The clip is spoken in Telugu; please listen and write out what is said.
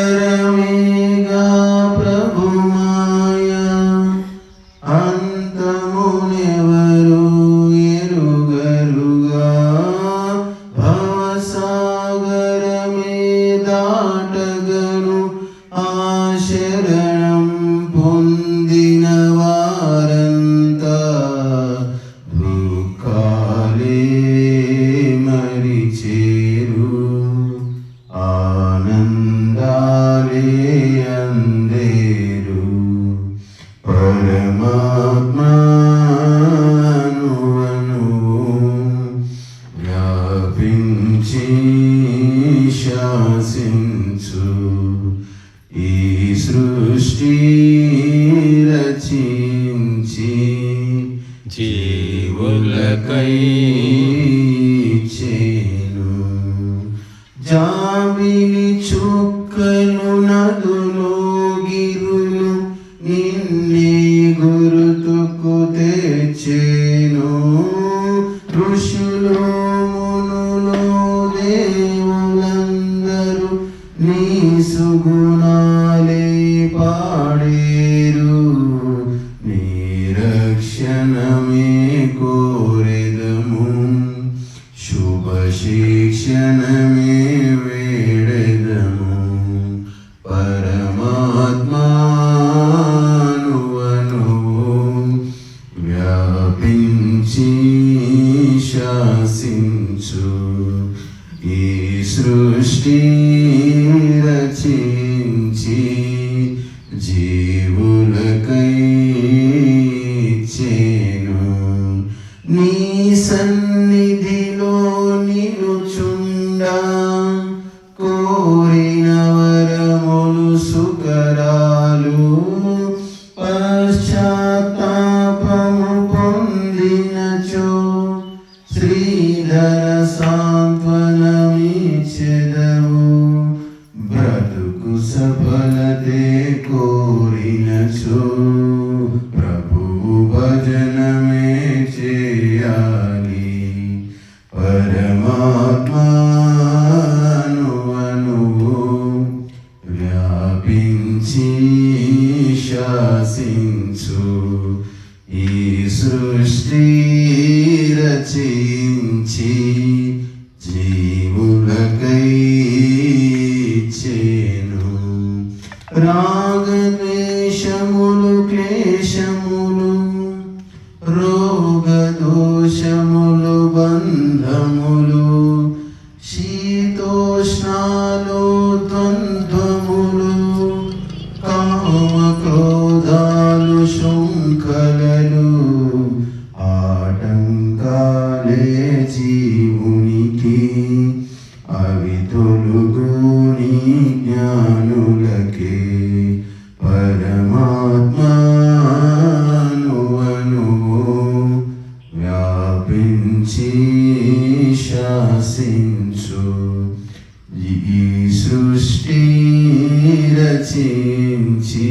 సుందరమేగా ప్రభుమాయ అంతమునెవరు ఎరుగరుగా భవసాగరమే దాటగను ఆ శరణం పొందిన వారంతా దుఃఖాలే మరిచేరు ఆనందాలే అందేరు పరమాత్మను వ్యాపించి శాసించు ఈ సృష్టి రచించి జీవులకై చేను జాబిలి చుక్కలు నదులు గిరులు నిన్నే గురుతుకు తెచ్చేను ఋషులు మునులు దేవులందరూ నీ సుగుణాలే పాడేరు నీ రక్షణమే కోరెదము శుభ శిక్షణమే వేడెదము పరమాత్మను వ్యాపించి శాసించు ఈ సృష్టి రచించి జీవులకై చేను నీ సన్నిధిలో నిలుచుండా కోరిన వరములు సుకరాలు పశ్చాత్తాపము పొందినచో శ్రీధర సాంత్వనమిచ్చెదవు బ్రతుకు సఫలతే కోరినచో ప్రభువు భజనమే చేయాలి పరమాత్మను వ్యాపించి శాసించు ఈ సృష్టి రచించి జీవులకై చేను రాగద్వేషములు క్లేశములు రోగదోషములు బంధములు శీతోష్ణాలు ద్వంద్వములు కామక్రోధాలు శృంఖలలు ఆటంకాలే జీవునికి అవి తొలుగుని జ్ఞానులకే పరమాత్మను వ్యాపించి శాసించు ఈ సృష్టి రచించి